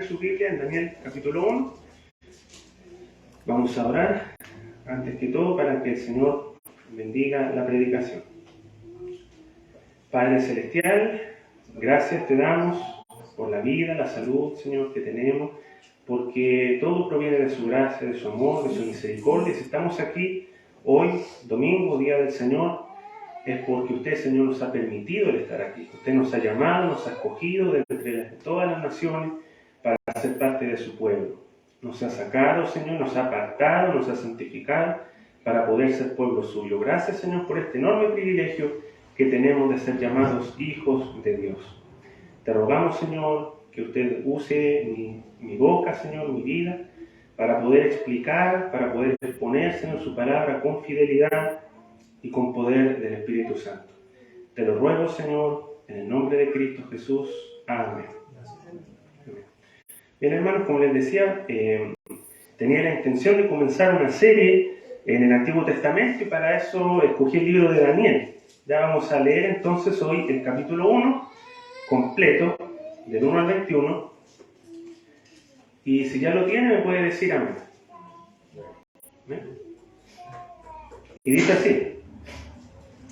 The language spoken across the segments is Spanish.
su Biblia en Daniel capítulo 1. Vamos a orar antes que todo para que el Señor bendiga la predicación. Padre Celestial, gracias te damos por la vida, la salud, Señor, que tenemos, porque todo proviene de su gracia, de su amor, de su misericordia. Si estamos aquí hoy, domingo, día del Señor, es porque usted, Señor, nos ha permitido el estar aquí. Usted nos ha llamado, nos ha escogido de entre todas las naciones para ser parte de su pueblo. Nos ha sacado, Señor, nos ha apartado, nos ha santificado para poder ser pueblo suyo. Gracias, Señor, por este enorme privilegio que tenemos de ser llamados hijos de Dios. Te rogamos, Señor, que usted use mi boca, Señor, mi vida, para poder explicar, para poder exponer, Señor, su palabra con fidelidad y con poder del Espíritu Santo. Te lo ruego, Señor, en el nombre de Cristo Jesús. Amén. Bien, hermanos, como les decía, tenía la intención de comenzar una serie en el Antiguo Testamento y para eso escogí el libro de Daniel. Ya vamos a leer entonces hoy el capítulo 1 completo, del 1 al 21. Y si ya lo tiene, me puede decir amén. ¿Amén? Y dice así: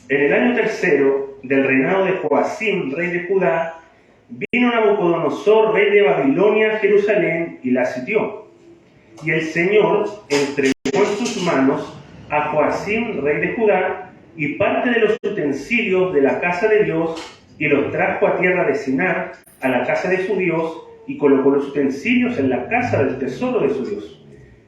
en el año tercero del reinado de Joacim, rey de Judá, vino Nabucodonosor, rey de Babilonia, a Jerusalén y la sitió. Y el Señor entregó en sus manos a Joacim, rey de Judá, y parte de los utensilios de la casa de Dios, y los trajo a tierra de Sinar, a la casa de su Dios, y colocó los utensilios en la casa del tesoro de su Dios.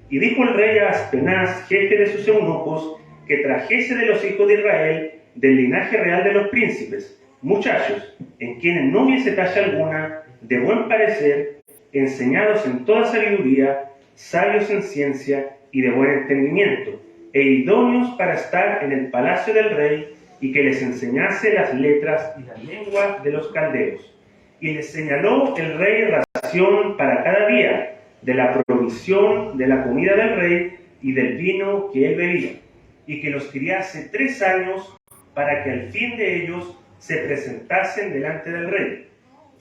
Y dijo el rey a Aspenaz, jefe de sus eunucos, que trajese de los hijos de Israel, del linaje real de los príncipes, muchachos, en quienes no hubiese talla alguna, de buen parecer, enseñados en toda sabiduría, sabios en ciencia y de buen entendimiento, e idóneos para estar en el palacio del rey, y que les enseñase las letras y la lengua de los caldeos. Y les señaló el rey ración para cada día, de la provisión de la comida del rey y del vino que él bebía, y que los criase 3 años, para que al fin de ellos se presentasen delante del rey.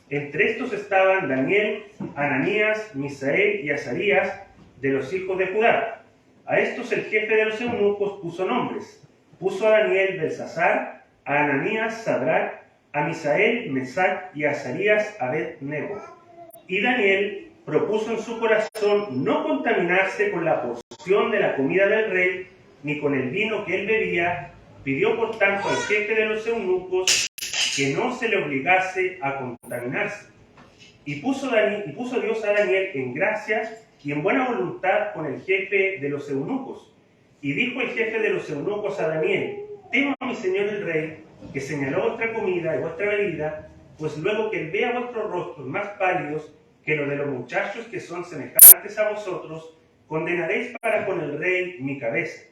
Entre estos estaban Daniel, Ananías, Misael y Azarías, de los hijos de Judá. A estos el jefe de los eunucos puso nombres. Puso a Daniel Belsasar, a Ananías Sadrac, a Misael Mesac y a Azarías Abed-nego. Y Daniel propuso en su corazón no contaminarse con la porción de la comida del rey, ni con el vino que él bebía. Pidió por tanto al jefe de los eunucos que no se le obligase a contaminarse. Y puso Dios a Daniel en gracia y en buena voluntad con el jefe de los eunucos. Y dijo el jefe de los eunucos a Daniel: temo a mi señor el rey, que señaló vuestra comida y vuestra bebida, pues luego que él vea vuestros rostros más pálidos que los de los muchachos que son semejantes a vosotros, condenaréis para con el rey mi cabeza.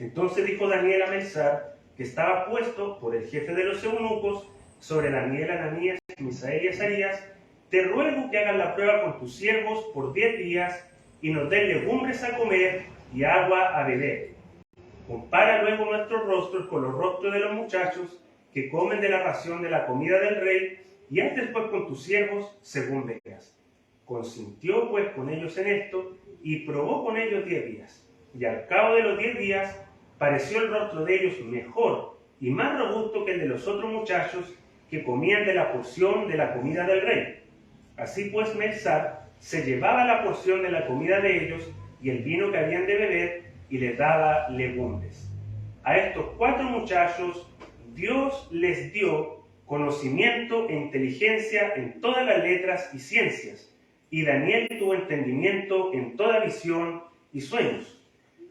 Entonces dijo Daniel a Melsar, que estaba puesto por el jefe de los eunucos sobre Daniel, Ananías, Misael y Azarías: te ruego que hagas la prueba con tus siervos por 10 días y nos den legumbres a comer y agua a beber. Compara luego nuestros rostros con los rostros de los muchachos que comen de la ración de la comida del rey, y haz después con tus siervos según veas. Consintió pues con ellos en esto y probó con ellos 10 días. Y al cabo de los 10 días pareció el rostro de ellos mejor y más robusto que el de los otros muchachos que comían de la porción de la comida del rey. Así pues Melsar se llevaba la porción de la comida de ellos y el vino que habían de beber, y les daba legumbres. A estos 4 muchachos Dios les dio conocimiento e inteligencia en todas las letras y ciencias, y Daniel tuvo entendimiento en toda visión y sueños.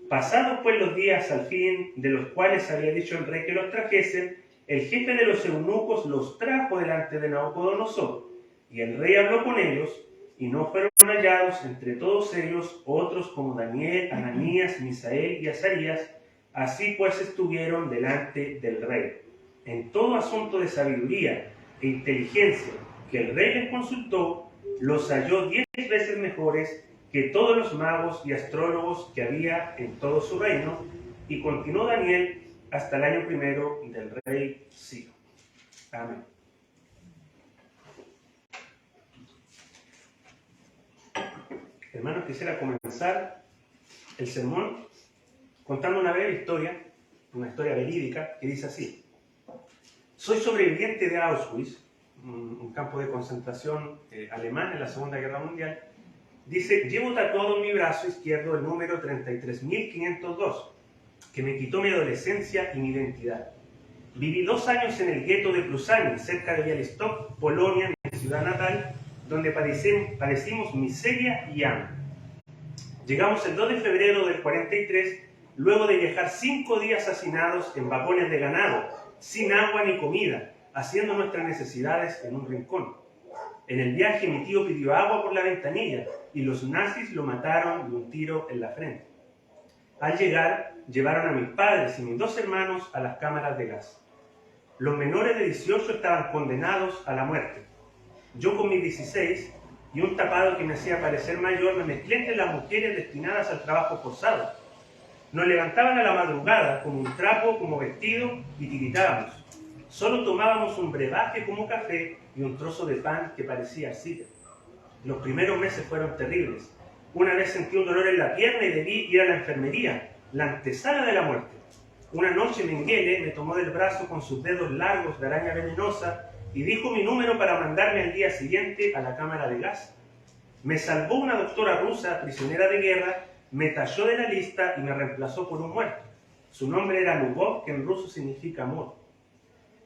Pasados pues los días al fin, de los cuales había dicho el rey que los trajesen, el jefe de los eunucos los trajo delante de Nabucodonosor, y el rey habló con ellos, y no fueron hallados entre todos ellos otros como Daniel, Ananías, Misael y Azarías. Así pues estuvieron delante del rey. En todo asunto de sabiduría e inteligencia que el rey les consultó, los halló 10 veces mejores que todos los magos y astrólogos que había en todo su reino. Y continuó Daniel hasta el año primero del rey Ciro. Amén. Hermanos, quisiera comenzar el sermón contando una breve historia, una historia verídica, que dice así. Soy sobreviviente de Auschwitz, un campo de concentración alemán en la Segunda Guerra Mundial. Dice, llevo tatuado en mi brazo izquierdo el número 33.502, que me quitó mi adolescencia y mi identidad. Viví 2 años en el gueto de Prusani, cerca de Białystok, Polonia, mi ciudad natal, donde padecimos miseria y hambre. Llegamos el 2 de febrero del 43, luego de viajar 5 días hacinados en vagones de ganado, sin agua ni comida, haciendo nuestras necesidades en un rincón. En el viaje mi tío pidió agua por la ventanilla y los nazis lo mataron de un tiro en la frente. Al llegar, llevaron a mis padres y mis 2 hermanos a las cámaras de gas. Los menores de 18 estaban condenados a la muerte. Yo con mis 16 y un tapado que me hacía parecer mayor me mezclé entre las mujeres destinadas al trabajo forzado. Nos levantaban a la madrugada como un trapo, como vestido y tiritábamos. Solo tomábamos un brebaje como café y un trozo de pan que parecía arcilla. Los primeros meses fueron terribles. Una vez sentí un dolor en la pierna y debí ir a la enfermería, la antesala de la muerte. Una noche Mengele me tomó del brazo con sus dedos largos de araña venenosa y dijo mi número para mandarme al día siguiente a la cámara de gas. Me salvó una doctora rusa, prisionera de guerra, me tachó de la lista y me reemplazó por un muerto. Su nombre era Lubov, que en ruso significa amor.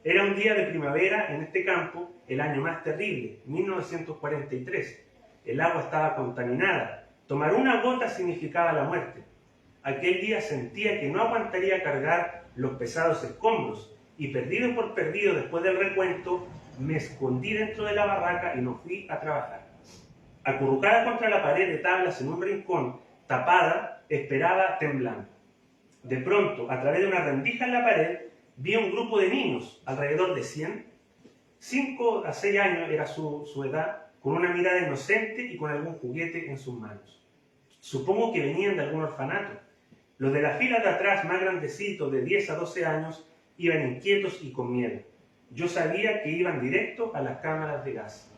Era un día de primavera en este campo, el año más terrible, 1943. El agua estaba contaminada. Tomar una gota significaba la muerte. Aquel día sentía que no aguantaría cargar los pesados escombros y perdido por perdido después del recuento, me escondí dentro de la barraca y no fui a trabajar. Acurrucada contra la pared de tablas en un rincón, tapada, esperaba temblando. De pronto, a través de una rendija en la pared, vi un grupo de niños, alrededor de 100. 5 a 6 años era su edad, con una mirada inocente y con algún juguete en sus manos. Supongo que venían de algún orfanato. Los de la fila de atrás, más grandecitos, de 10 a 12 años, iban inquietos y con miedo. Yo sabía que iban directo a las cámaras de gas.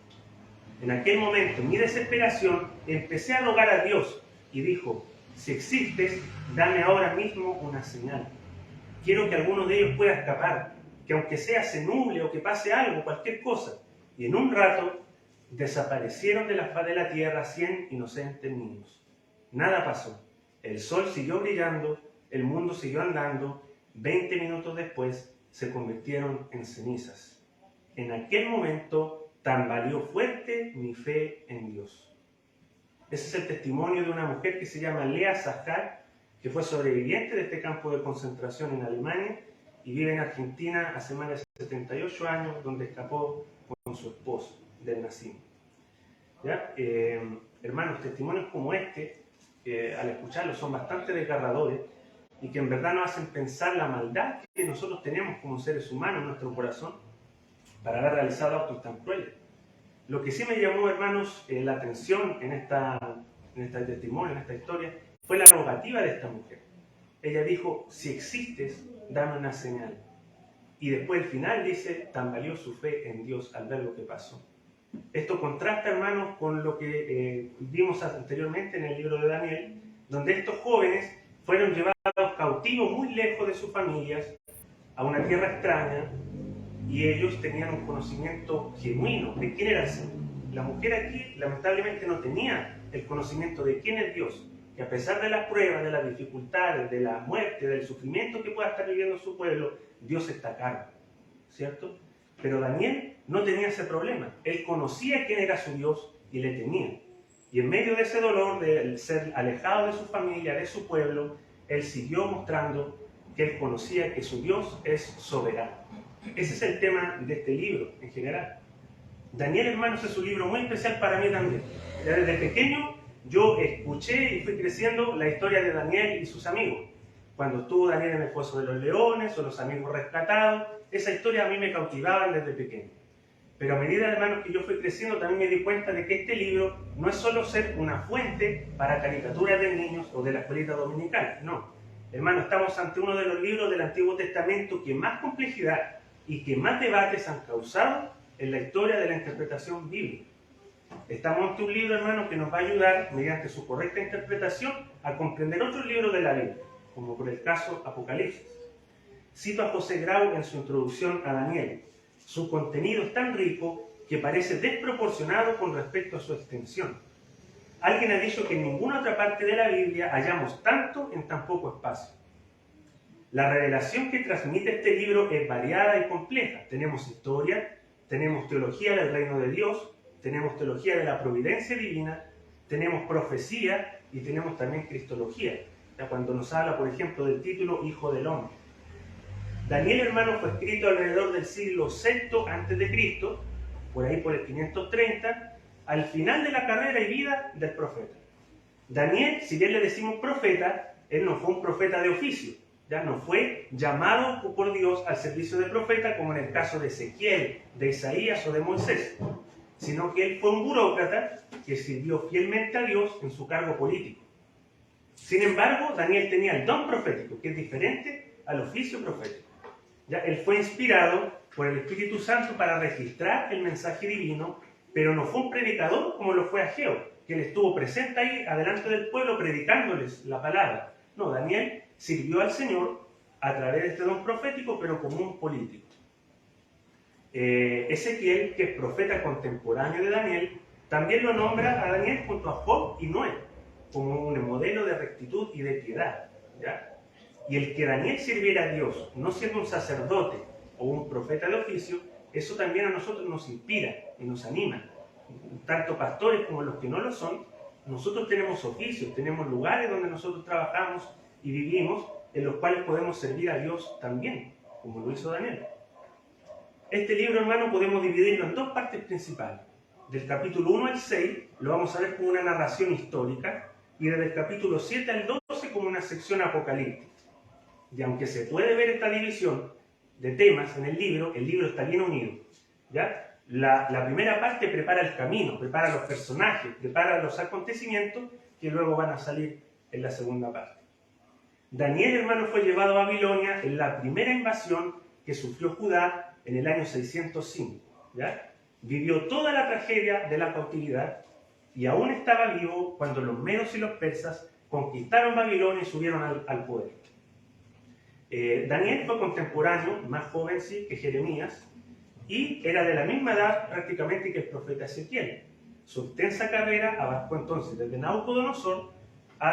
En aquel momento, en mi desesperación, empecé a rogar a Dios y dijo, si existes, dame ahora mismo una señal. Quiero que alguno de ellos pueda escapar, que aunque sea se nuble o que pase algo, cualquier cosa. Y en un rato, desaparecieron de la faz de la tierra 100 inocentes niños. Nada pasó. El sol siguió brillando, el mundo siguió andando. 20 minutos después, se convirtieron en cenizas. En aquel momento, tambaleó fuerte mi fe en Dios. Ese es el testimonio de una mujer que se llama Lea Sajak, que fue sobreviviente de este campo de concentración en Alemania y vive en Argentina hace más de 78 años, donde escapó con su esposo del nazismo. ¿Ya? Hermanos, testimonios como este, al escucharlos son bastante desgarradores y que en verdad nos hacen pensar la maldad que nosotros tenemos como seres humanos en nuestro corazón para haber realizado actos tan crueles. Lo que sí me llamó, hermanos, la atención en este testimonio, en esta historia, fue la rogativa de esta mujer. Ella dijo, si existes, dame una señal. Y después el final dice, tambaleó su fe en Dios al ver lo que pasó. Esto contrasta, hermanos, con lo que vimos anteriormente en el libro de Daniel, donde estos jóvenes fueron llevados cautivos muy lejos de sus familias, a una tierra extraña, y ellos tenían un conocimiento genuino de quién era el Señor. La mujer aquí, lamentablemente, no tenía el conocimiento de quién es Dios, que a pesar de las pruebas, de las dificultades, de la muerte, del sufrimiento que pueda estar viviendo su pueblo, Dios está a cargo, ¿cierto? Pero Daniel no tenía ese problema. Él conocía quién era su Dios y le temía. Y en medio de ese dolor de ser alejado de su familia, de su pueblo, él siguió mostrando que él conocía que su Dios es soberano. Ese es el tema de este libro en general. Daniel, hermanos, es un libro muy especial para mí también. Desde pequeño yo escuché y fui creciendo la historia de Daniel y sus amigos. Cuando estuvo Daniel en el Foso de los Leones o los amigos rescatados, esa historia a mí me cautivaba desde pequeño. Pero a medida, hermanos, que yo fui creciendo, también me di cuenta de que este libro no es solo ser una fuente para caricaturas de niños o de la escuelita dominical. No. Hermanos, estamos ante uno de los libros del Antiguo Testamento que más complejidad y que más debates han causado en la historia de la interpretación bíblica. Estamos ante un libro, hermano, que nos va a ayudar, mediante su correcta interpretación, a comprender otros libros de la Biblia, como por el caso Apocalipsis. Cito a José Grau en su introducción a Daniel. Su contenido es tan rico que parece desproporcionado con respecto a su extensión. Alguien ha dicho que en ninguna otra parte de la Biblia hallamos tanto en tan poco espacio. La revelación que transmite este libro es variada y compleja. Tenemos historia, tenemos teología del reino de Dios, tenemos teología de la providencia divina, tenemos profecía y tenemos también cristología. Ya cuando nos habla, por ejemplo, del título Hijo del Hombre. Daniel, hermano, fue escrito alrededor del siglo VI a.C., por ahí por el 530, al final de la carrera y vida del profeta. Daniel, si bien le decimos profeta, él no fue un profeta de oficio, ya no fue llamado por Dios al servicio de profeta como en el caso de Ezequiel, de Isaías o de Moisés, sino que él fue un burócrata que sirvió fielmente a Dios en su cargo político. Sin embargo, Daniel tenía el don profético, que es diferente al oficio profético. Ya, él fue inspirado por el Espíritu Santo para registrar el mensaje divino, pero no fue un predicador como lo fue Ageo, que él estuvo presente ahí, adelante del pueblo, predicándoles la palabra. No, Daniel sirvió al Señor a través de este don profético, pero como un político. Ezequiel, que es profeta contemporáneo de Daniel, también lo nombra a Daniel junto a Job y Noé, como un modelo de rectitud y de piedad, ¿ya? Y el que Daniel sirviera a Dios, no siendo un sacerdote o un profeta de oficio, eso también a nosotros nos inspira y nos anima. Tanto pastores como los que no lo son, nosotros tenemos oficios, tenemos lugares donde nosotros trabajamos y vivimos, en los cuales podemos servir a Dios también, como lo hizo Daniel. Este libro, hermano, podemos dividirlo en dos partes principales. Del capítulo 1 al 6 lo vamos a ver como una narración histórica, y desde el capítulo 7 al 12 como una sección apocalíptica. Y aunque se puede ver esta división de temas en el libro está bien unido, ¿ya? La primera parte prepara el camino, prepara los personajes, prepara los acontecimientos que luego van a salir en la segunda parte. Daniel, hermano, fue llevado a Babilonia en la primera invasión que sufrió Judá en el año 605, ¿ya? Vivió toda la tragedia de la cautividad y aún estaba vivo cuando los medos y los persas conquistaron Babilonia y subieron al poder. Daniel fue contemporáneo, más joven sí, que Jeremías, y era de la misma edad prácticamente que el profeta Ezequiel. Su extensa carrera abarcó entonces desde Nabucodonosor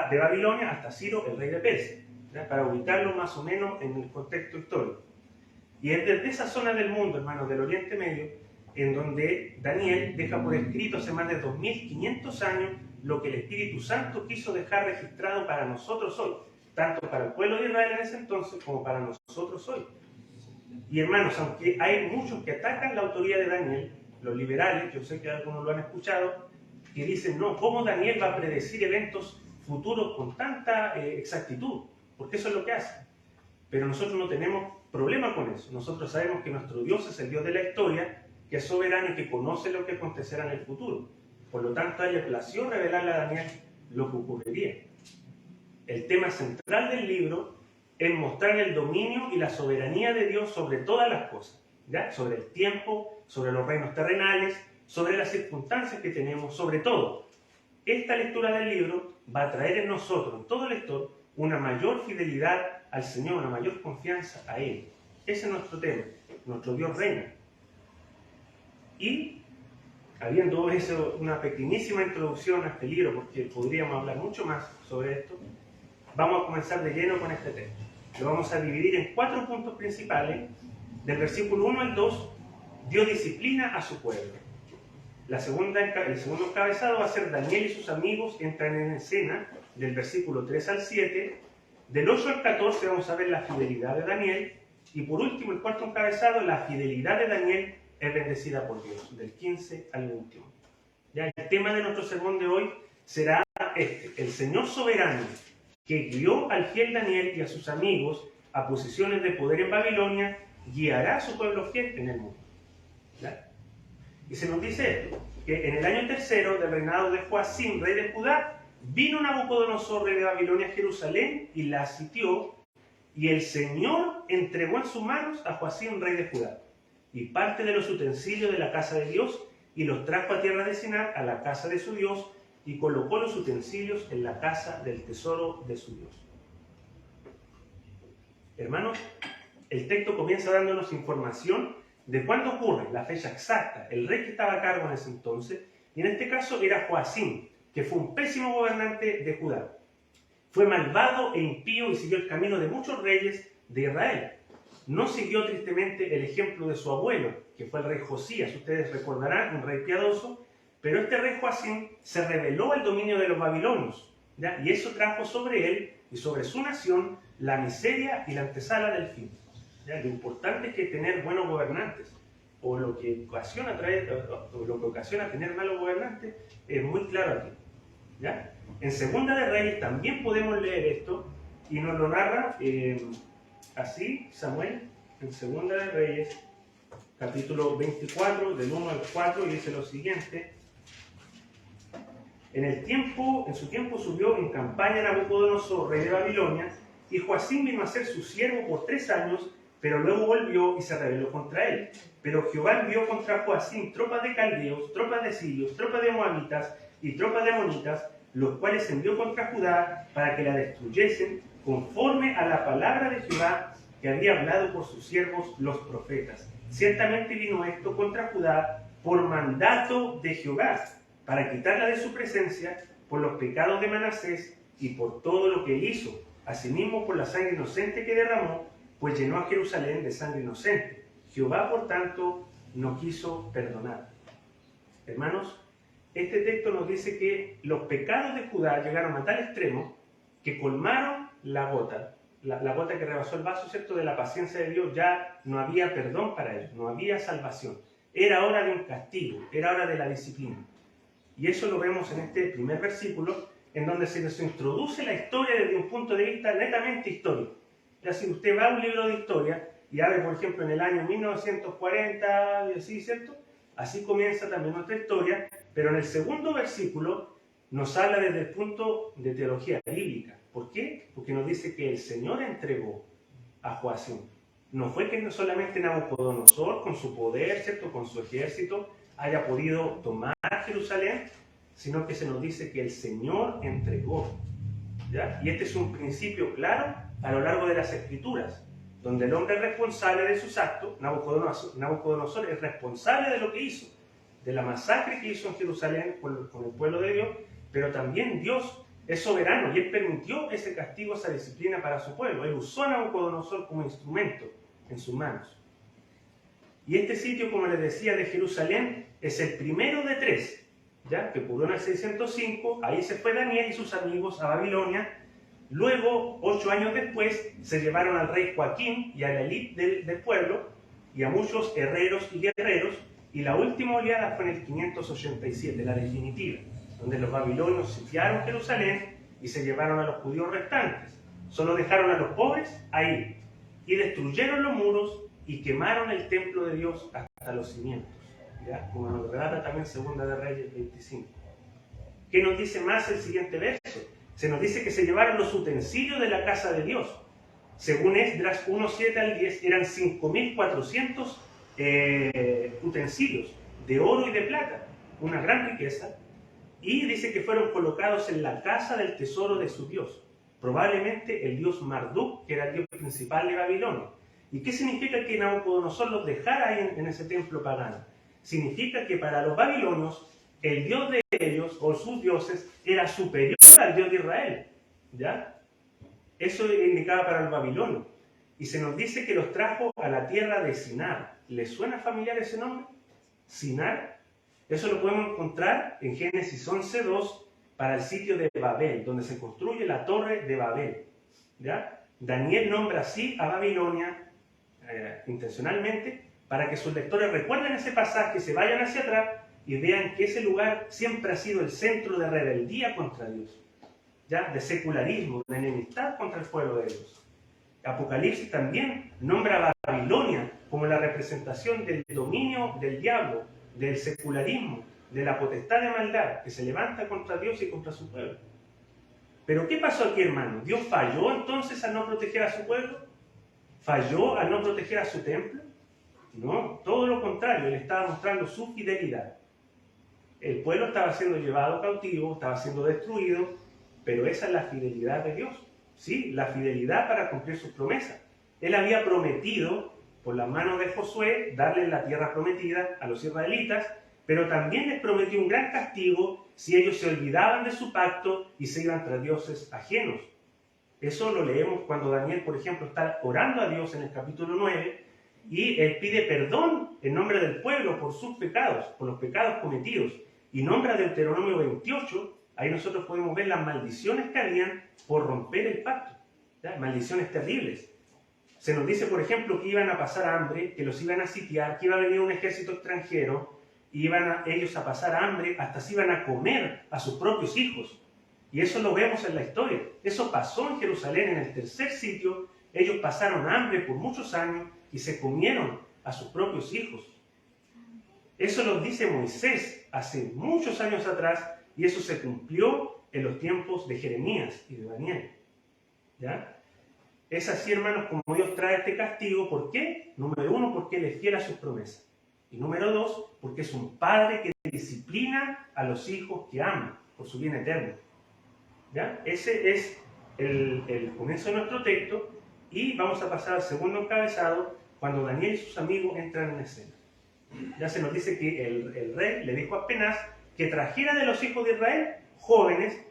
de Babilonia hasta Ciro, el rey de Persia, ¿ya? Para ubicarlo más o menos en el contexto histórico. Y es desde esa zona del mundo, hermanos, del Oriente Medio, en donde Daniel deja por escrito hace más de 2500 años lo que el Espíritu Santo quiso dejar registrado para nosotros hoy, tanto para el pueblo de Israel en ese entonces como para nosotros hoy. Y hermanos, aunque hay muchos que atacan la autoría de Daniel, los liberales, yo sé que algunos lo han escuchado, que dicen, no, ¿cómo Daniel va a predecir eventos futuros con tanta exactitud? Porque eso es lo que hace. Pero nosotros no tenemos problema con eso. Nosotros sabemos que nuestro Dios es el Dios de la historia, que es soberano y que conoce lo que acontecerá en el futuro. Por lo tanto, a él le plació revelarle a Daniel lo que ocurriría. El tema central del libro es mostrar el dominio y la soberanía de Dios sobre todas las cosas, ¿ya? Sobre el tiempo, sobre los reinos terrenales, sobre las circunstancias que tenemos, sobre todo. Esta lectura del libro va a traer en nosotros, en todo lector, una mayor fidelidad al Señor, una mayor confianza a Él. Ese es nuestro tema. Nuestro Dios reina. Y, habiendo hecho una pequeñísima introducción a este libro, porque podríamos hablar mucho más sobre esto, vamos a comenzar de lleno con este texto. Lo vamos a dividir en 4 puntos principales. Del versículo 1 al 2, Dios disciplina a su pueblo. El segundo encabezado va a ser Daniel y sus amigos entran en escena, del versículo 3 al 7. Del 8 al 14 vamos a ver la fidelidad de Daniel. Y por último, el cuarto encabezado, la fidelidad de Daniel es bendecida por Dios, del 15 al 21. Ya, el tema de nuestro sermón de hoy será este: el Señor soberano que guió al fiel Daniel y a sus amigos a posiciones de poder en Babilonia, guiará a su pueblo fiel en el mundo. ¿Ya? Y se nos dice esto, que en el año tercero del reinado de Joacim, rey de Judá, vino Nabucodonosor, rey de Babilonia, a Jerusalén y la sitió, y el Señor entregó en sus manos a Joacim, rey de Judá, y parte de los utensilios de la casa de Dios, y los trajo a tierra de Sinar, a la casa de su Dios, y colocó los utensilios en la casa del tesoro de su Dios. Hermanos, el texto comienza dándonos información de cuándo ocurre, la fecha exacta, el rey que estaba a cargo en ese entonces, y en este caso era Joacim, que fue un pésimo gobernante de Judá. Fue malvado e impío y siguió el camino de muchos reyes de Israel. No siguió tristemente el ejemplo de su abuelo, que fue el rey Josías. Ustedes recordarán, un rey piadoso, pero este rey Joacim se rebeló al dominio de los babilonios, ¿ya? Y eso trajo sobre él y sobre su nación la miseria y la antesala del fin. ¿Ya? Lo importante es que tener buenos gobernantes, o lo que ocasiona tener malos gobernantes, es muy claro aquí. ¿Ya? En Segunda de Reyes también podemos leer esto, y nos lo narra así Samuel, en Segunda de Reyes, capítulo 24, del 1 al 4, y dice lo siguiente: en su tiempo subió en campaña Nabucodonosor, rey de Babilonia, y Joacim vino a ser su siervo por 3 años, pero luego volvió y se rebeló contra él. Pero Jehová envió contra Joacim tropas de caldeos, tropas de sirios, tropas de moabitas y tropas de amonitas, los cuales envió contra Judá para que la destruyesen, conforme a la palabra de Jehová que había hablado por sus siervos los profetas. Ciertamente vino esto contra Judá por mandato de Jehová, para quitarla de su presencia por los pecados de Manasés y por todo lo que hizo, asimismo por la sangre inocente que derramó, pues llenó a Jerusalén de sangre inocente. Jehová, por tanto, no quiso perdonar. Hermanos, este texto nos dice que los pecados de Judá llegaron a tal extremo que colmaron la gota que rebasó el vaso, ¿cierto?, de la paciencia de Dios. Ya no había perdón para ellos, no había salvación. Era hora de un castigo, era hora de la disciplina. Y eso lo vemos en este primer versículo, en donde se nos introduce la historia desde un punto de vista netamente histórico. Ya si usted va a un libro de historia y abre, por ejemplo, en el año 1940, y así, ¿cierto? Así comienza también nuestra historia, pero en el segundo versículo nos habla desde el punto de teología bíblica. ¿Por qué? Porque nos dice que el Señor entregó a Joacim. No fue que no solamente Nabucodonosor, con su poder, ¿cierto?, con su ejército, haya podido tomar Jerusalén, sino que se nos dice que el Señor entregó. ¿Ya? Y este es un principio claro a lo largo de las Escrituras, donde el hombre es responsable de sus actos. Nabucodonosor es responsable de lo que hizo, de la masacre que hizo en Jerusalén con el pueblo de Dios, pero también Dios es soberano y Él permitió ese castigo, esa disciplina para su pueblo. Él usó a Nabucodonosor como instrumento en sus manos. Y este sitio, como les decía, de Jerusalén, es el primero de 3, ¿ya?, que ocurrió en el 605. Ahí se fue Daniel y sus amigos a Babilonia. Luego, 8 años después, se llevaron al rey Joaquín y a la élite del pueblo, y a muchos herreros y guerreros, y la última oleada fue en el 587, la definitiva, donde los babilonios sitiaron Jerusalén y se llevaron a los judíos restantes. Solo dejaron a los pobres ahí, y destruyeron los muros y quemaron el templo de Dios hasta los cimientos, ¿ya?, como nos relata también Segunda de Reyes 25. ¿Qué nos dice más el siguiente verso? Se nos dice que se llevaron los utensilios de la casa de Dios. Según Esdras 1:7 al 10, eran 5.400 utensilios de oro y de plata, una gran riqueza, y dice que fueron colocados en la casa del tesoro de su Dios, probablemente el dios Marduk, que era el dios principal de Babilonia. ¿Y qué significa que Nabucodonosor los dejara ahí en ese templo pagano? Significa que para los babilonios el dios de ellos, o sus dioses, era superior al dios de Israel, ¿ya? Eso indicaba para los babilonios. Y se nos dice que los trajo a la tierra de Sinar. ¿Les suena familiar ese nombre? Sinar. Eso lo podemos encontrar en Génesis 11:2 para el sitio de Babel, donde se construye la torre de Babel, ¿ya? Daniel nombra así a Babilonia intencionalmente para que sus lectores recuerden ese pasaje, se vayan hacia atrás y vean que ese lugar siempre ha sido el centro de rebeldía contra Dios, ¿ya?, de secularismo, de enemistad contra el pueblo de Dios. Apocalipsis también nombra a Babilonia como la representación del dominio del diablo, del secularismo, de la potestad de maldad que se levanta contra Dios y contra su pueblo. Pero ¿qué pasó aquí, hermano? ¿Dios falló entonces al no proteger a su pueblo? ¿Falló al no proteger a su templo? No, todo lo contrario, Él estaba mostrando su fidelidad. El pueblo estaba siendo llevado cautivo, estaba siendo destruido, pero esa es la fidelidad de Dios. ¿Sí? La fidelidad para cumplir sus promesas. Él había prometido, por la mano de Josué, darles la tierra prometida a los israelitas, pero también les prometió un gran castigo si ellos se olvidaban de su pacto y se iban tras dioses ajenos. Eso lo leemos cuando Daniel, por ejemplo, está orando a Dios en el capítulo 9 y él pide perdón en nombre del pueblo por sus pecados, por los pecados cometidos. Y nombra Deuteronomio 28, ahí nosotros podemos ver las maldiciones que habían por romper el pacto. ¿Ya? Maldiciones terribles. Se nos dice, por ejemplo, que iban a pasar hambre, que los iban a sitiar, que iba a venir un ejército extranjero, y iban ellos a pasar hambre, hasta se iban a comer a sus propios hijos. Y eso lo vemos en la historia. Eso pasó en Jerusalén, en el tercer sitio. Ellos pasaron hambre por muchos años y se comieron a sus propios hijos. Eso lo dice Moisés hace muchos años atrás, y eso se cumplió en los tiempos de Jeremías y de Daniel. ¿Ya? Es así, hermanos, como Dios trae este castigo. ¿Por qué? Número uno, porque Él es fiel a sus promesas. Y número dos, porque es un padre que disciplina a los hijos que ama por su bien eterno. ¿Ya? Ese es el comienzo de nuestro texto. Y vamos a pasar al segundo encabezado, cuando Daniel y sus amigos entran en escena. Ya se nos dice que el rey le dijo a Penaz que trajera de los hijos de Israel jóvenes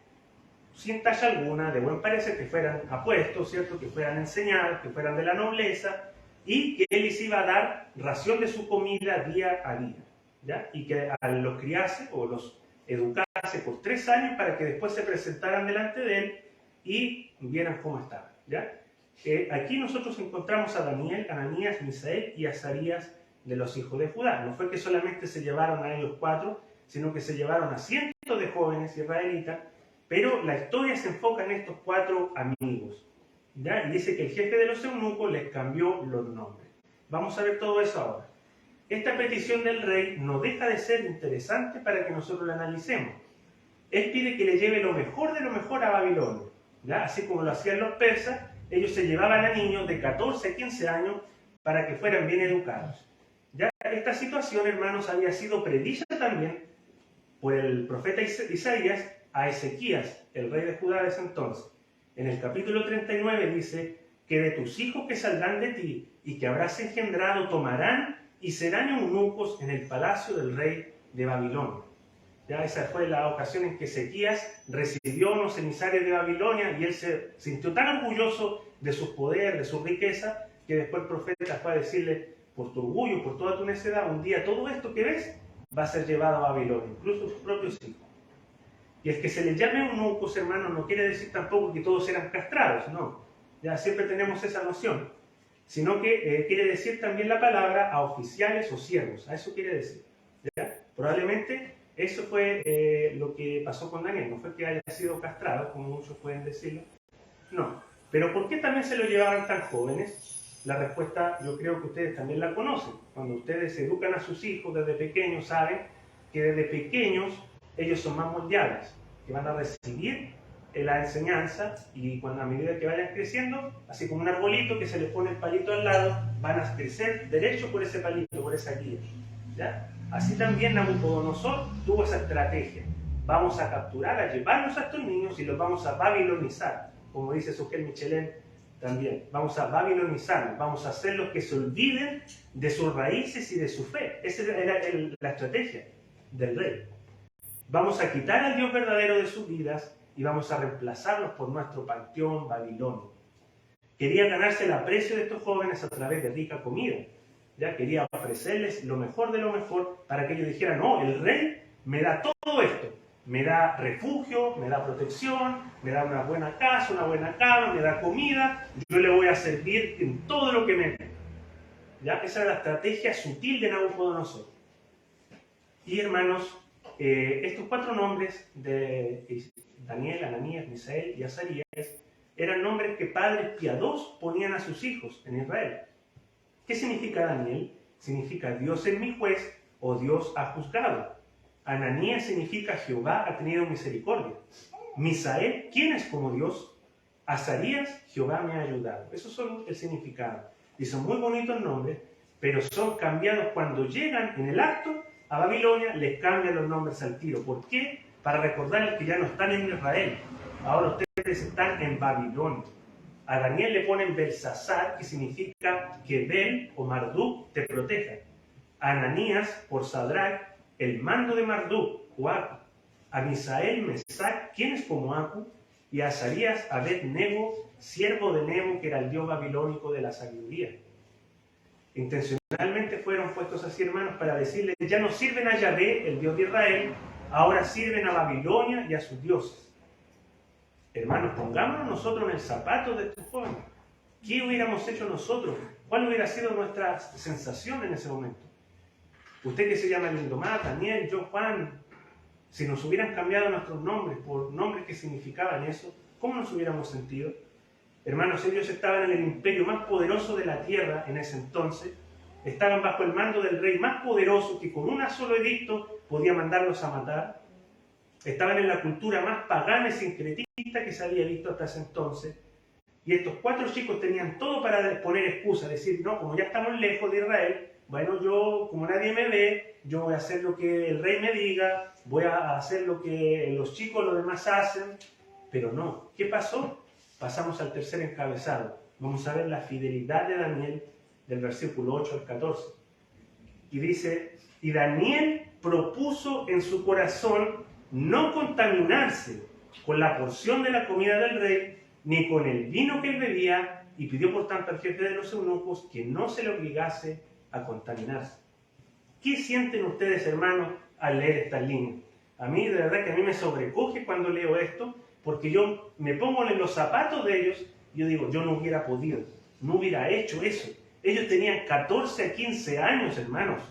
sin talla alguna, de buen parecer, que fueran apuestos, ¿cierto? Que fueran enseñados, que fueran de la nobleza, y que él les iba a dar ración de su comida día a día, ¿ya? Y que los criase o los educase por 3 años para que después se presentaran delante de él y vieran cómo estaban, ¿ya? Aquí nosotros encontramos a Daniel, Ananías, Misael y Azarías de los hijos de Judá. No fue que solamente se llevaron a ellos 4, sino que se llevaron a cientos de jóvenes israelitas. Pero la historia se enfoca en estos 4 amigos, ¿ya? Y dice que el jefe de los eunucos les cambió los nombres. Vamos a ver todo eso ahora. Esta petición del rey no deja de ser interesante para que nosotros la analicemos. Él pide que le lleve lo mejor de lo mejor a Babilonia, ¿ya? Así como lo hacían los persas, ellos se llevaban a niños de 14 a 15 años para que fueran bien educados. ¿Ya? Esta situación, hermanos, había sido predicha también por el profeta Isaías a Ezequías, el rey de Judá de ese entonces. En el capítulo 39 dice que de tus hijos que saldrán de ti y que habrás engendrado tomarán y serán eunucos en el palacio del rey de Babilonia. Ya esa fue la ocasión en que Ezequías recibió unos emisarios de Babilonia y él se sintió tan orgulloso de su poder, de su riqueza, que después el profeta fue a decirle, por tu orgullo, por toda tu necedad, un día todo esto que ves va a ser llevado a Babilonia, incluso sus propios hijos. Y el que se les llame eunucos, hermanos, no quiere decir tampoco que todos eran castrados, no. Ya siempre tenemos esa noción. Sino que quiere decir también la palabra a oficiales o siervos. A eso quiere decir. ¿Ya? Probablemente eso fue lo que pasó con Daniel. No fue que haya sido castrado, como muchos pueden decirlo. No. Pero ¿por qué también se lo llevaban tan jóvenes? La respuesta yo creo que ustedes también la conocen. Cuando ustedes educan a sus hijos desde pequeños, saben que desde pequeños ellos son más moldeables, que van a recibir la enseñanza y cuando a medida que vayan creciendo, así como un arbolito que se le pone el palito al lado, van a crecer derecho por ese palito, por esa guía. ¿Ya? Así también Nabucodonosor tuvo esa estrategia. Vamos a capturar, a llevarnos a estos niños y los vamos a babilonizar, como dice Sugel Michelin también. Vamos a babilonizarlos, vamos a hacerlos que se olviden de sus raíces y de su fe. Esa era la estrategia del rey. Vamos a quitar al Dios verdadero de sus vidas y vamos a reemplazarlos por nuestro panteón babilonio. Quería ganarse el aprecio de estos jóvenes a través de rica comida. Ya quería ofrecerles lo mejor de lo mejor para que ellos dijeran, no, el rey me da todo esto. Me da refugio, me da protección, me da una buena casa, una buena cama, me da comida. Yo le voy a servir en todo lo que me dé. ¿Ya? Esa es la estrategia sutil de Nabucodonosor. Y hermanos, estos 4 nombres de Daniel, Ananías, Misael y Azarías eran nombres que padres piadosos ponían a sus hijos en Israel. ¿Qué significa Daniel? Significa Dios es mi juez o Dios ha juzgado. Ananías significa Jehová ha tenido misericordia. Misael, ¿quién es como Dios? Azarías, Jehová me ha ayudado. Esos son el significado. Y son muy bonitos nombres, pero son cambiados cuando llegan en el acto a Babilonia, les cambian los nombres al tiro. ¿Por qué? Para recordarles que ya no están en Israel. Ahora ustedes están en Babilonia. A Daniel le ponen Belsasar, que significa que Bel o Marduk te proteja. A Ananías, por Sadrach, el mando de Marduk, o Acu. A Misael, Mesac, quien es como Acu. Y a Azarías, Abed-Nego, siervo de Nebo, que era el dios babilónico de la sabiduría. Intencionalmente fueron puestos así, hermanos, para decirles, ya no sirven a Yahvé, el Dios de Israel, ahora sirven a Babilonia y a sus dioses. Hermanos, pongámonos nosotros en el zapato de estos jóvenes. ¿Qué hubiéramos hecho nosotros? ¿Cuál hubiera sido nuestra sensación en ese momento? Usted que se llama Lindomar, Daniel, yo, Juan, si nos hubieran cambiado nuestros nombres por nombres que significaban eso, ¿cómo nos hubiéramos sentido? Hermanos, ellos estaban en el imperio más poderoso de la tierra en ese entonces, estaban bajo el mando del rey más poderoso que con un solo edicto podía mandarlos a matar, estaban en la cultura más pagana y sincretista que se había visto hasta ese entonces, y estos 4 chicos tenían todo para poner excusa, decir, no, como ya estamos lejos de Israel, bueno, yo, como nadie me ve, yo voy a hacer lo que el rey me diga, voy a hacer lo que los chicos, los demás hacen, pero no. ¿Qué pasó? Pasamos al tercer encabezado. Vamos a ver la fidelidad de Daniel del versículo 8 al 14. Y dice, y Daniel propuso en su corazón no contaminarse con la porción de la comida del rey, ni con el vino que él bebía, y pidió por tanto al jefe de los eunucos que no se le obligase a contaminarse. ¿Qué sienten ustedes, hermanos, al leer estas líneas? A mí, de verdad que a mí me sobrecoge cuando leo esto, porque yo me pongo en los zapatos de ellos y yo digo, yo no hubiera podido, no hubiera hecho eso. Ellos tenían 14 a 15 años, hermanos.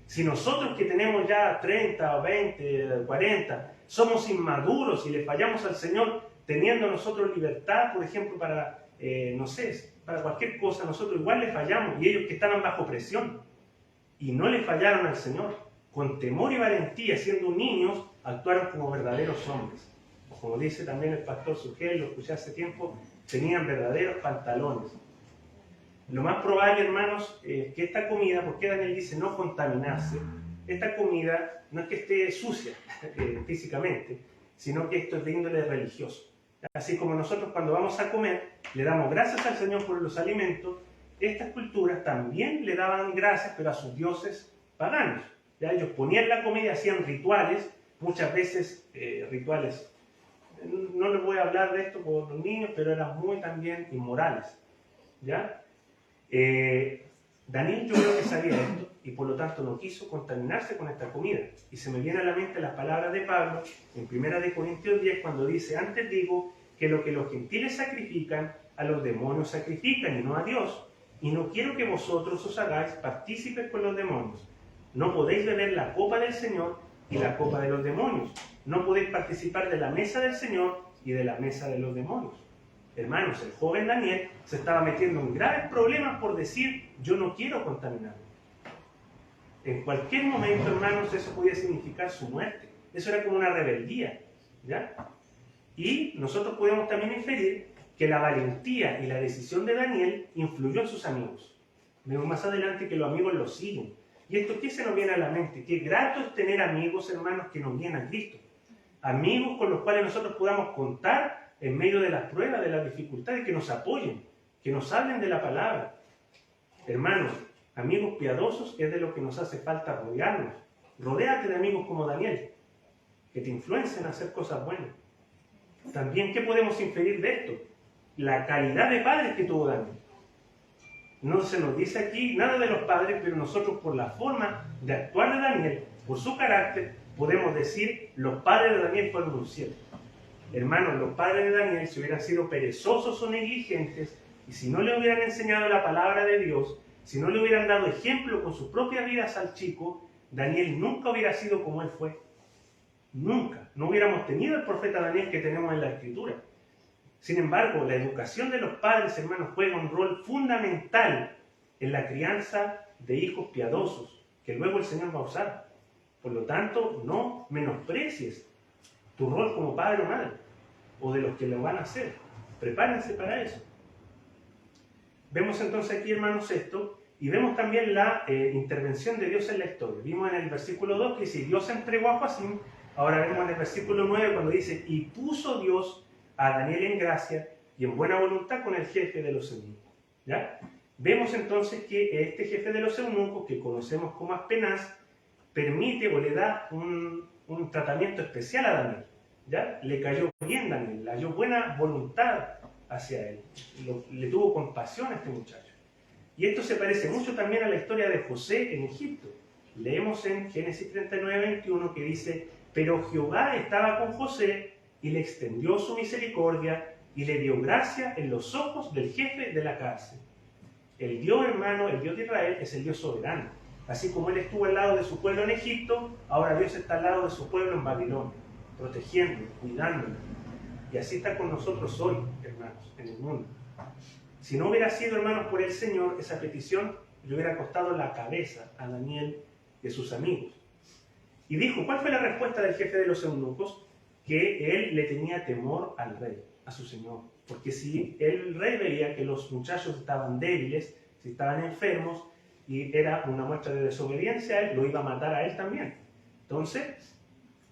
Si nosotros que tenemos ya 30 o 20, 40, somos inmaduros y le fallamos al Señor, teniendo nosotros libertad, por ejemplo, para, no sé, para cualquier cosa, nosotros igual le fallamos. Y ellos que estaban bajo presión y no le fallaron al Señor, con temor y valentía, siendo niños, actuaron como verdaderos hombres. Como dice también el pastor Sugel, lo escuché hace tiempo, tenían verdaderos pantalones. Lo más probable, hermanos, es que esta comida, porque Daniel dice no contaminarse, esta comida no es que esté sucia físicamente, sino que esto es de índole religioso. Así como nosotros cuando vamos a comer, le damos gracias al Señor por los alimentos, estas culturas también le daban gracias, pero a sus dioses paganos. ¿Ya? Ellos ponían la comida, hacían rituales, muchas veces rituales. No les voy a hablar de esto por los niños, pero eran muy también inmorales. ¿Ya? Daniel yo creo que sabía esto y por lo tanto no quiso contaminarse con esta comida. Y se me viene a la mente las palabras de Pablo en 1 Corintios 10 cuando dice, antes digo que lo que los gentiles sacrifican, a los demonios sacrifican y no a Dios. Y no quiero que vosotros os hagáis partícipes con los demonios. No podéis beber la copa del Señor y la copa de los demonios. No podéis participar de la mesa del Señor y de la mesa de los demonios. Hermanos, el joven Daniel se estaba metiendo en graves problemas por decir, yo no quiero contaminarme. En cualquier momento, hermanos, eso podía significar su muerte. Eso era como una rebeldía, ¿ya? Y nosotros podemos también inferir que la valentía y la decisión de Daniel influyó en sus amigos. Vemos más adelante que los amigos lo siguen. ¿Y esto qué se nos viene a la mente? Qué grato es tener amigos, hermanos, que nos guían a Cristo. Amigos con los cuales nosotros podamos contar en medio de las pruebas, de las dificultades, que nos apoyen, que nos hablen de la palabra. Hermanos, amigos piadosos es de lo que nos hace falta rodearnos. Rodéate de amigos como Daniel, que te influencien a hacer cosas buenas. También, ¿qué podemos inferir de esto? La calidad de padres que tuvo Daniel. No se nos dice aquí nada de los padres, pero nosotros por la forma de actuar de Daniel, por su carácter, podemos decir, los padres de Daniel fueron un cielo. Hermanos, los padres de Daniel, si hubieran sido perezosos o negligentes, y si no le hubieran enseñado la palabra de Dios, si no le hubieran dado ejemplo con sus propias vidas al chico, Daniel nunca hubiera sido como él fue. Nunca. No hubiéramos tenido el profeta Daniel que tenemos en la Escritura. Sin embargo, la educación de los padres, hermanos, juega un rol fundamental en la crianza de hijos piadosos, que luego el Señor va a usar. Por lo tanto, no menosprecies tu rol como padre o madre, o de los que lo van a hacer. Prepárense para eso. Vemos entonces aquí, hermanos, esto, Y vemos también la intervención de Dios en la historia. Vimos en el versículo 2 que dice, Dios entregó a Joacim. Ahora vemos en el versículo 9 cuando dice, y puso Dios a Daniel en gracia y en buena voluntad con el jefe de los eunucos. ¿Ya? Vemos entonces que este jefe de los eunucos, que conocemos como Aspenaz, permite o le da un tratamiento especial a Daniel. ¿Ya? Le cayó bien Daniel, le halló buena voluntad hacia él. Le tuvo compasión a este muchacho. Y esto se parece mucho también a la historia de José en Egipto. Leemos en Génesis 39, 21 que dice, pero Jehová estaba con José y le extendió su misericordia y le dio gracia en los ojos del jefe de la cárcel. El Dios, hermano, el Dios de Israel es el Dios soberano. Así como Él estuvo al lado de su pueblo en Egipto, ahora Dios está al lado de su pueblo en Babilonia, protegiéndolo, cuidándolo. Y así está con nosotros hoy, hermanos, en el mundo. Si no hubiera sido, hermanos, por el Señor, esa petición le hubiera costado la cabeza a Daniel y a sus amigos. Y dijo, ¿cuál fue la respuesta del jefe de los eunucos? Que él le tenía temor al rey, a su señor. Porque si el rey veía que los muchachos estaban débiles, si estaban enfermos, y era una muestra de desobediencia a él, lo iba a matar a él también. Entonces,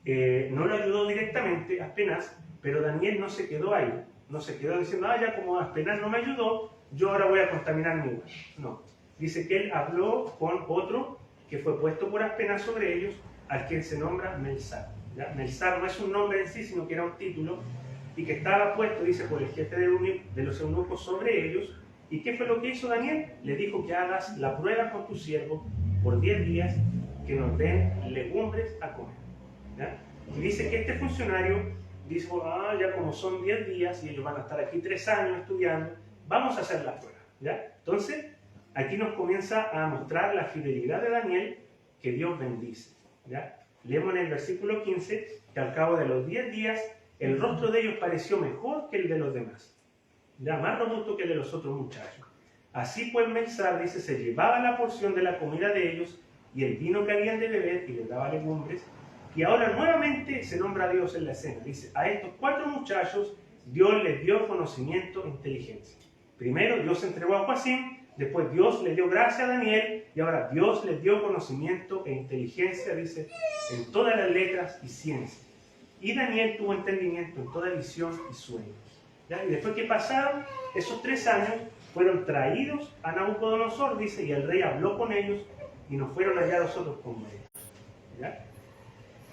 no lo ayudó directamente, apenas, pero Daniel no se quedó ahí. No se quedó diciendo, ya como apenas no me ayudó, yo ahora voy a contaminar mi lugar. No. Dice que él habló con otro que fue puesto por Aspenaz sobre ellos, al que se nombra Melzar. ¿Ya? Melzar no es un nombre en sí, sino que era un título, y que estaba puesto, dice, por el jefe de los eunucos sobre ellos. ¿Y qué fue lo que hizo Daniel? Le dijo que hagas la prueba con tu siervo por 10 días, que nos den legumbres a comer. ¿Ya? Y dice que este funcionario dijo, ya como son 10 días y ellos van a estar aquí 3 años estudiando, vamos a hacer la prueba. ¿Ya? Entonces, aquí nos comienza a mostrar la fidelidad de Daniel, que Dios bendice. ¿Ya? Leemos en el versículo 15 que al cabo de los 10 días el rostro de ellos pareció mejor que el de los demás, ya más robusto que el de los otros muchachos. Así pues Melzar, dice, se llevaba la porción de la comida de ellos y el vino que habían de beber y les daba legumbres. Y ahora nuevamente se nombra a Dios en la escena. Dice, a estos 4 muchachos Dios les dio conocimiento e inteligencia. Primero Dios entregó a Joacim, después Dios le dio gracia a Daniel y ahora Dios les dio conocimiento e inteligencia, dice, en todas las letras y ciencias. Y Daniel tuvo entendimiento en toda visión y sueños. ¿Ya? Y después que pasaron esos 3 años, fueron traídos a Nabucodonosor, dice, y el rey habló con ellos y no fueron hallados otros como ellos. ¿Ya?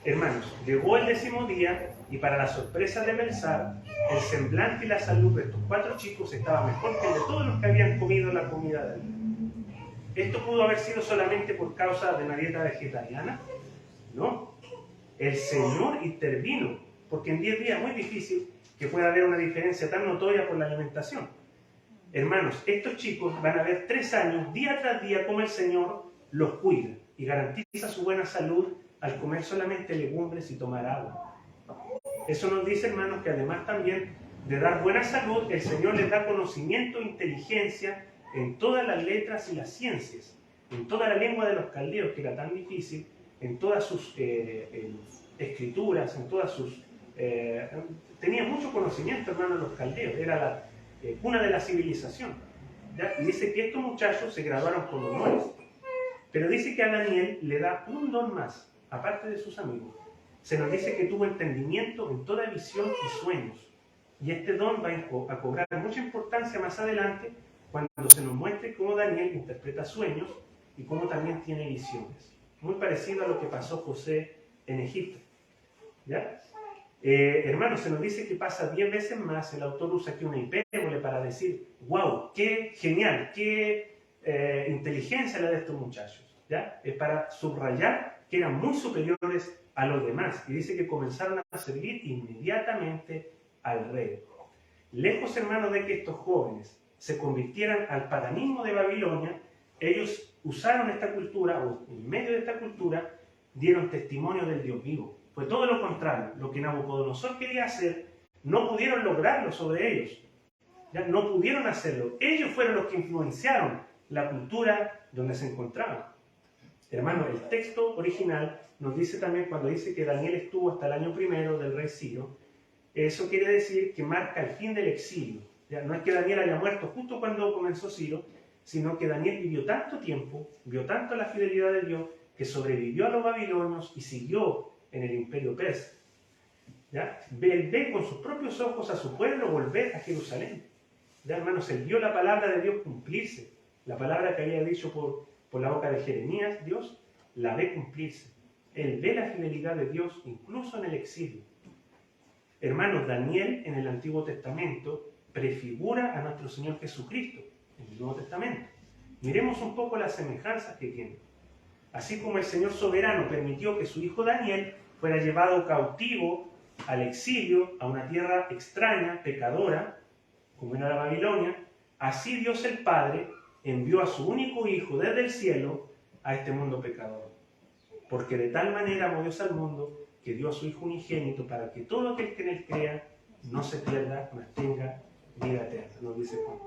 Hermanos, llegó el 10º día y para la sorpresa de Melzar, el semblante y la salud de estos 4 chicos estaba mejor que el de todos los que habían comido la comida del rey. ¿Esto pudo haber sido solamente por causa de una dieta vegetariana? No. El Señor intervino, porque en 10 días es muy difícil que pueda haber una diferencia tan notoria por la alimentación. Hermanos, estos chicos van a ver 3 años, día tras día, cómo el Señor los cuida y garantiza su buena salud al comer solamente legumbres y tomar agua. Eso nos dice, hermanos, que además también de dar buena salud, el Señor les da conocimiento e inteligencia en todas las letras y las ciencias, en toda la lengua de los caldeos, que era tan difícil, en todas sus escrituras, en todas sus... tenía mucho conocimiento, hermano, los caldeos, era la cuna de la civilización. ¿Ya? Y dice que estos muchachos se graduaron con honores, pero dice que a Daniel le da un don más, aparte de sus amigos. Se nos dice que tuvo entendimiento en toda visión y sueños, y este don va a cobrar mucha importancia más adelante cuando se nos muestre cómo Daniel interpreta sueños y cómo también tiene visiones. Muy parecido a lo que pasó José en Egipto. ¿Ya? Hermanos, se nos dice que pasa 10 veces más. El autor usa aquí una hipérbole para decir, wow, qué genial, qué inteligencia la de estos muchachos. ¿Ya? Es para subrayar que eran muy superiores a los demás. Y dice que comenzaron a servir inmediatamente al rey. Lejos, hermanos, de que estos jóvenes se convirtieran al paganismo de Babilonia, ellos usaron esta cultura, o en medio de esta cultura, dieron testimonio del Dios vivo. Fue todo lo contrario. Lo que Nabucodonosor quería hacer, no pudieron lograrlo sobre ellos. ¿Ya? No pudieron hacerlo. Ellos fueron los que influenciaron la cultura donde se encontraban. Hermano, el texto original nos dice también, cuando dice que Daniel estuvo hasta el año 1 del rey Ciro, eso quiere decir que marca el fin del exilio. ¿Ya? No es que Daniel haya muerto justo cuando comenzó Ciro, sino que Daniel vivió tanto tiempo, vio tanto la fidelidad de Dios, que sobrevivió a los babilonios y siguió en el imperio persa. ¿Ya? Él ve con sus propios ojos a su pueblo volver a Jerusalén. ¿Ya, hermanos? Él vio la palabra de Dios cumplirse. La palabra que había dicho por la boca de Jeremías, Dios, la ve cumplirse. Él ve la fidelidad de Dios incluso en el exilio. Hermanos, Daniel en el Antiguo Testamento prefigura a nuestro Señor Jesucristo en el Nuevo Testamento. Miremos un poco las semejanzas que tiene. Así como el Señor soberano permitió que su hijo Daniel fuera llevado cautivo al exilio, a una tierra extraña, pecadora, como era la Babilonia, así Dios el Padre envió a su único hijo desde el cielo a este mundo pecador. Porque de tal manera amó Dios al mundo que dio a su hijo unigénito para que todo aquel que en él crea no se pierda, mas tenga vida eterna, nos dice Juan.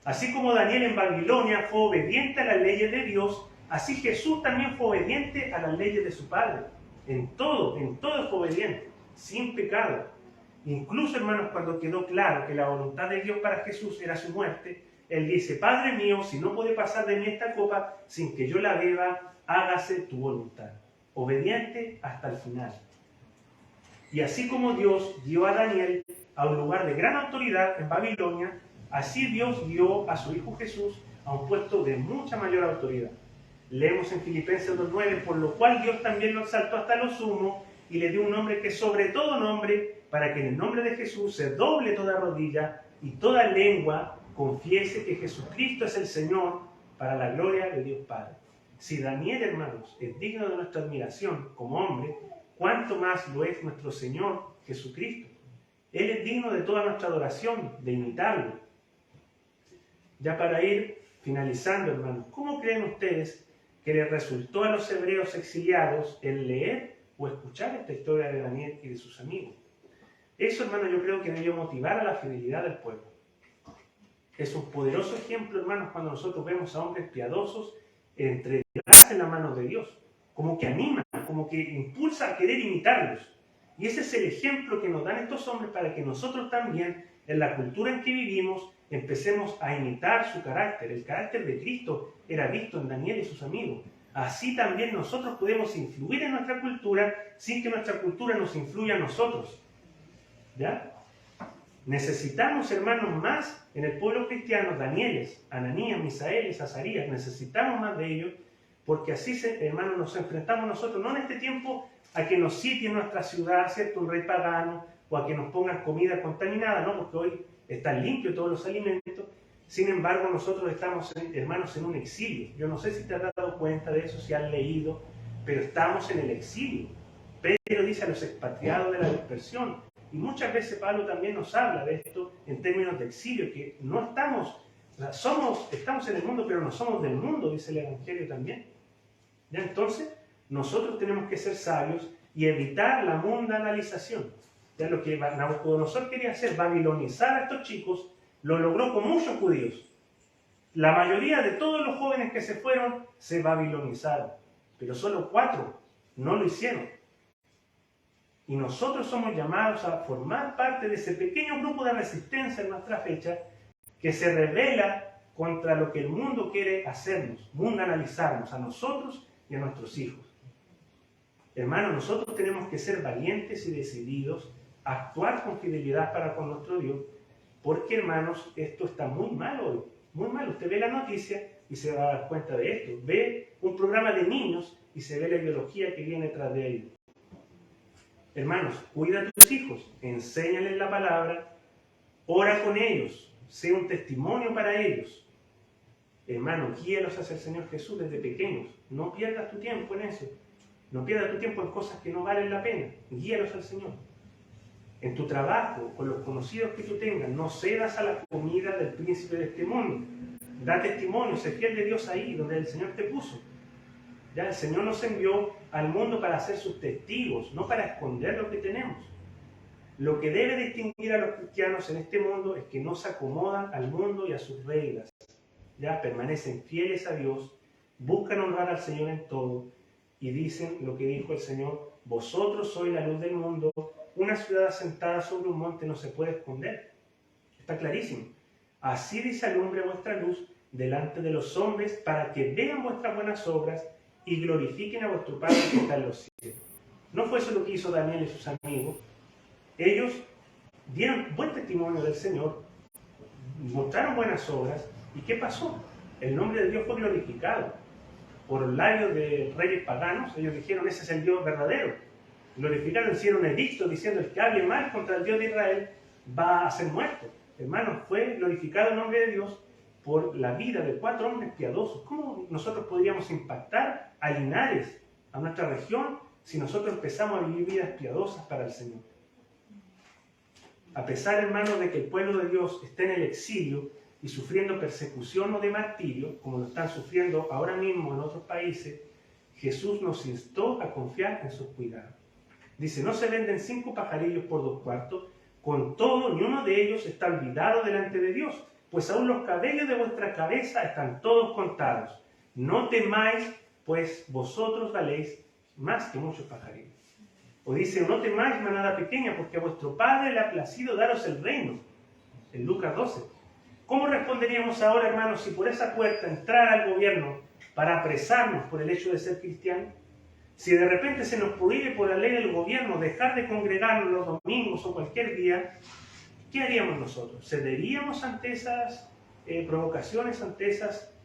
Así como Daniel en Babilonia fue obediente a las leyes de Dios, así Jesús también fue obediente a las leyes de su Padre. En todo fue obediente, sin pecado. Incluso, hermanos, cuando quedó claro que la voluntad de Dios para Jesús era su muerte, Él dice: Padre mío, si no puede pasar de mí esta copa sin que yo la beba, hágase tu voluntad. Obediente hasta el final. Y así como Dios dio a Daniel a un lugar de gran autoridad en Babilonia, así Dios dio a su Hijo Jesús a un puesto de mucha mayor autoridad. Leemos en Filipenses 2:9, por lo cual Dios también lo exaltó hasta lo sumo y le dio un nombre que sobre todo nombre, para que en el nombre de Jesús se doble toda rodilla y toda lengua confiese que Jesucristo es el Señor, para la gloria de Dios Padre. Si Daniel, hermanos, es digno de nuestra admiración como hombre, ¿cuánto más lo es nuestro Señor Jesucristo? Él es digno de toda nuestra adoración, de imitarlo. Ya para ir finalizando, hermanos, ¿cómo creen ustedes que les resultó a los hebreos exiliados el leer o escuchar esta historia de Daniel y de sus amigos? Eso, hermanos, yo creo que debió motivar a la fidelidad del pueblo. Es un poderoso ejemplo, hermanos, cuando nosotros vemos a hombres piadosos entregarse en la mano de Dios, como que anima, como que impulsa a querer imitarlos. Y ese es el ejemplo que nos dan estos hombres para que nosotros también, en la cultura en que vivimos, empecemos a imitar su carácter. El carácter de Cristo era visto en Daniel y sus amigos. Así también nosotros podemos influir en nuestra cultura sin que nuestra cultura nos influya a nosotros. ¿Ya? Necesitamos, hermanos, más en el pueblo cristiano, Danieles, Ananías, Misael, Azarías, necesitamos más de ellos, porque así, hermanos, nos enfrentamos nosotros, no en este tiempo a que nos sitien nuestra ciudad, ¿cierto?, un rey pagano, o a que nos pongan comida contaminada, ¿no?, porque hoy están limpios todos los alimentos. Sin embargo, nosotros estamos, hermanos, en un exilio. Yo no sé si te has dado cuenta de eso, si has leído, pero estamos en el exilio. Pedro dice a los expatriados de la dispersión. Y muchas veces Pablo también nos habla de esto en términos de exilio, que no estamos, estamos en el mundo, pero no somos del mundo, dice el Evangelio también. ¿Ya? Entonces, nosotros tenemos que ser sabios y evitar la mundanalización. Ya lo que Nabucodonosor quería hacer, babilonizar a estos chicos, lo logró con muchos judíos. La mayoría de todos los jóvenes que se fueron se babilonizaron, pero solo 4 no lo hicieron. Y nosotros somos llamados a formar parte de ese pequeño grupo de resistencia en nuestra fecha que se rebela contra lo que el mundo quiere hacernos, mundanalizarnos a nosotros y a nuestros hijos. Hermanos, nosotros tenemos que ser valientes y decididos, actuar con fidelidad para con nuestro Dios, porque, hermanos, esto está muy mal hoy, muy mal. Usted ve la noticia y se va a dar cuenta de esto. Ve un programa de niños y se ve la ideología que viene tras de ellos. Hermanos, cuida a tus hijos, enséñales la palabra, ora con ellos, sé un testimonio para ellos. Hermanos, guíalos hacia el Señor Jesús desde pequeños. No pierdas tu tiempo en eso. No pierdas tu tiempo en cosas que no valen la pena. Guíalos al Señor. En tu trabajo, con los conocidos que tú tengas, no cedas a la comida del príncipe de este mundo. Da testimonio, sé fiel de Dios ahí, donde el Señor te puso. Ya el Señor nos envió al mundo para ser sus testigos, no para esconder lo que tenemos. Lo que debe distinguir a los cristianos en este mundo es que no se acomodan al mundo y a sus reglas. Ya permanecen fieles a Dios, buscan honrar al Señor en todo y dicen lo que dijo el Señor: vosotros sois la luz del mundo, una ciudad asentada sobre un monte no se puede esconder. Está clarísimo. Así dice: alumbre vuestra luz delante de los hombres para que vean vuestras buenas obras y glorifiquen a vuestro Padre que está en los cielos. ¿No fue eso lo que hizo Daniel y sus amigos? Ellos dieron buen testimonio del Señor, mostraron buenas obras, ¿y qué pasó? El nombre de Dios fue glorificado. Por los labios de reyes paganos, ellos dijeron, ese es el Dios verdadero. Glorificaron, hicieron un edicto diciendo, el que hable mal contra el Dios de Israel va a ser muerto. Hermanos, fue glorificado el nombre de Dios por la vida de 4 hombres piadosos. ¿Cómo nosotros podríamos impactar a Linares, a nuestra región, si nosotros empezamos a vivir vidas piadosas para el Señor? A pesar, hermanos, de que el pueblo de Dios esté en el exilio y sufriendo persecución o de martirio, como lo están sufriendo ahora mismo en otros países, Jesús nos instó a confiar en sus cuidados. Dice, no se venden 5 pajarillos por 2 cuartos, con todo ni uno de ellos está olvidado delante de Dios, pues aún los cabellos de vuestra cabeza están todos contados. No temáis, pues vosotros valéis más que muchos pajarillos. O dice, no temáis, manada pequeña, porque a vuestro Padre le ha placido daros el reino. En Lucas 12. ¿Cómo responderíamos ahora, hermanos, si por esa puerta entrara el gobierno para apresarnos por el hecho de ser cristianos? Si de repente se nos prohíbe por la ley del gobierno dejar de congregarnos los domingos o cualquier día, ¿qué haríamos nosotros? ¿Cederíamos ante esas provocaciones, ante esas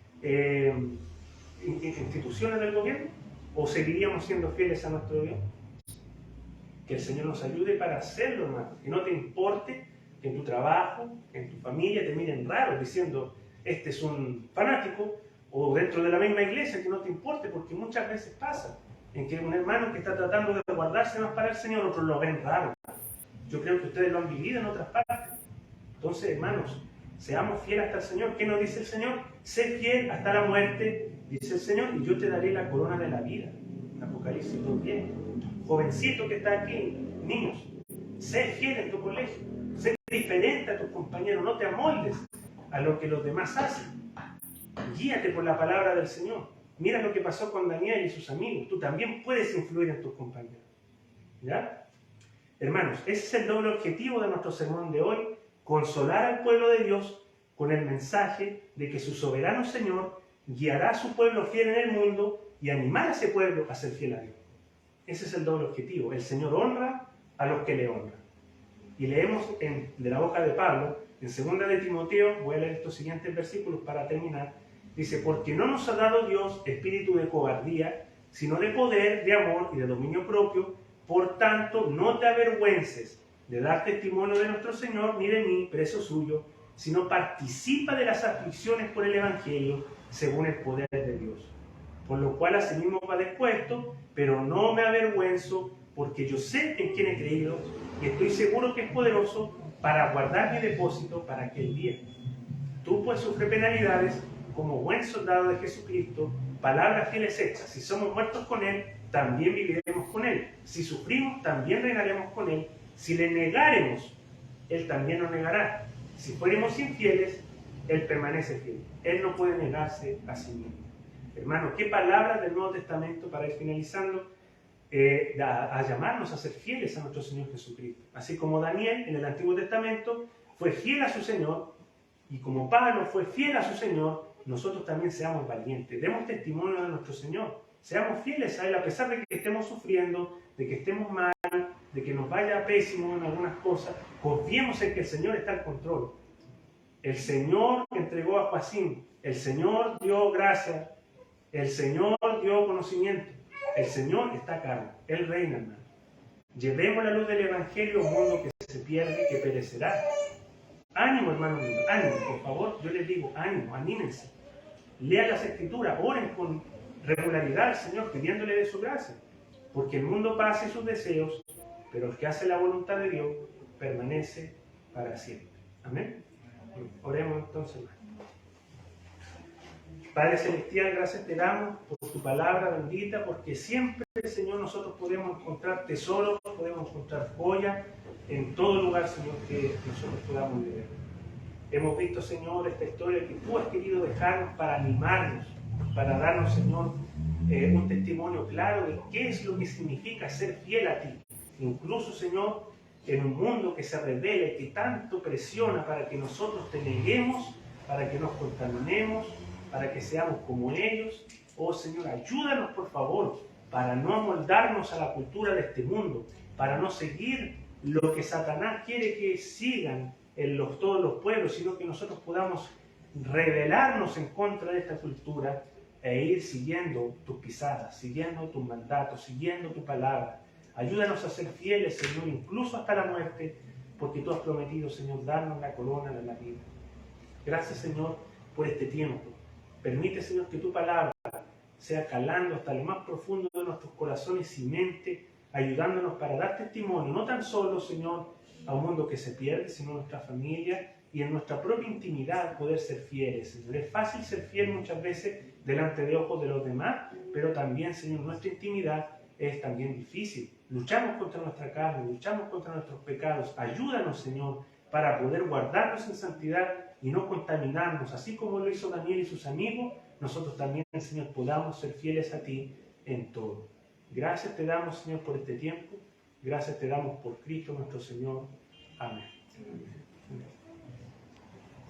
instituciones del gobierno? ¿O seguiríamos siendo fieles a nuestro Dios? Que el Señor nos ayude para hacerlo, hermano. Que no te importe que en tu trabajo, en tu familia te miren raro diciendo, este es un fanático, o dentro de la misma iglesia que no te importe, porque muchas veces pasa en que un hermano que está tratando de guardarse más para el Señor, otros lo ven raro. Yo creo que ustedes lo han vivido en otras partes. Entonces, hermanos, seamos fieles hasta el Señor. ¿Qué nos dice el Señor? Sé fiel hasta la muerte, dice el Señor, y yo te daré la corona de la vida. Apocalipsis 2:10. Jovencito que está aquí, niños, sé fiel en tu colegio, sé diferente a tus compañeros, no te amoldes a lo que los demás hacen. Guíate por la palabra del Señor. Mira lo que pasó con Daniel y sus amigos. Tú también puedes influir en tus compañeros. ¿Ya? Hermanos, ese es el doble objetivo de nuestro sermón de hoy: consolar al pueblo de Dios con el mensaje de que su soberano Señor guiará a su pueblo fiel en el mundo y animar a ese pueblo a ser fiel a Dios. Ese es el doble objetivo. El Señor honra a los que le honran. Y leemos de la boca de Pablo, en 2 de Timoteo, voy a leer estos siguientes versículos para terminar. Dice, porque no nos ha dado Dios espíritu de cobardía, sino de poder, de amor y de dominio propio. Por tanto, no te avergüences de dar testimonio de nuestro Señor, ni de mí, preso suyo, sino participa de las aflicciones por el Evangelio, según el poder de Dios. Por lo cual asimismo padezco esto, pero no me avergüenzo, porque yo sé en quién he creído, y estoy seguro que es poderoso para guardar mi depósito para aquel día. Tú pues sufre penalidades como buen soldado de Jesucristo, palabras fieles hechas. Si somos muertos con Él, también viviremos con Él. Si sufrimos, también reinaremos con Él. Si le negaremos, Él también nos negará. Si fuéramos infieles, Él permanece fiel. Él no puede negarse a sí mismo. Hermanos, qué palabras del Nuevo Testamento para ir finalizando, a llamarnos a ser fieles a nuestro Señor Jesucristo. Así como Daniel en el Antiguo Testamento fue fiel a su Señor, y como Pablo fue fiel a su Señor, nosotros también seamos valientes, demos testimonio de nuestro Señor, seamos fieles a Él a pesar de que estemos sufriendo, de que estemos mal, de que nos vaya pésimo en algunas cosas. Confiemos en que el Señor está al control. El Señor entregó a Joacim, el Señor dio gracia, el Señor dio conocimiento, el Señor está a cargo, Él reina, hermano. Llevemos la luz del Evangelio a un mundo que se pierde, que perecerá. Ánimo, hermano mío, ánimo, por favor, yo les digo, ánimo, anímense. Lean las Escrituras, oren con regularidad al Señor, pidiéndole de su gracia. Porque el mundo pasa y sus deseos, pero el que hace la voluntad de Dios permanece para siempre. Amén. Oremos entonces, hermano. Padre Celestial, gracias te damos por tu palabra bendita, porque siempre, Señor, nosotros podemos encontrar tesoros, podemos encontrar joyas en todo lugar, Señor, que nosotros podamos leer. Hemos visto, Señor, esta historia que tú has querido dejarnos para animarnos, para darnos, Señor, un testimonio claro de qué es lo que significa ser fiel a ti. Incluso, Señor, en un mundo que se revela y que tanto presiona para que nosotros te neguemos para que nos contaminemos, para que seamos como ellos. Oh Señor, ayúdanos por favor, para no amoldarnos a la cultura de este mundo, para no seguir lo que Satanás quiere que sigan todos los pueblos, sino que nosotros podamos rebelarnos en contra de esta cultura e ir siguiendo tus pisadas, siguiendo tus mandatos, siguiendo tu palabra. Ayúdanos a ser fieles, Señor, incluso hasta la muerte, porque tú has prometido, Señor, darnos la corona de la vida. Gracias, Señor, por este tiempo. Permite, Señor, que tu palabra sea calando hasta lo más profundo de nuestros corazones y mente, ayudándonos para dar testimonio, no tan solo, Señor, a un mundo que se pierde, sino a nuestra familia y en nuestra propia intimidad poder ser fieles, Señor. Es fácil ser fiel muchas veces delante de ojos de los demás, pero también, Señor, nuestra intimidad es también difícil. Luchamos contra nuestra carne, luchamos contra nuestros pecados. Ayúdanos, Señor, para poder guardarnos en santidad y no contaminarnos, así como lo hizo Daniel y sus amigos. Nosotros también, Señor, podamos ser fieles a ti en todo. Gracias te damos, Señor, por este tiempo. Gracias te damos por Cristo nuestro Señor. Amén.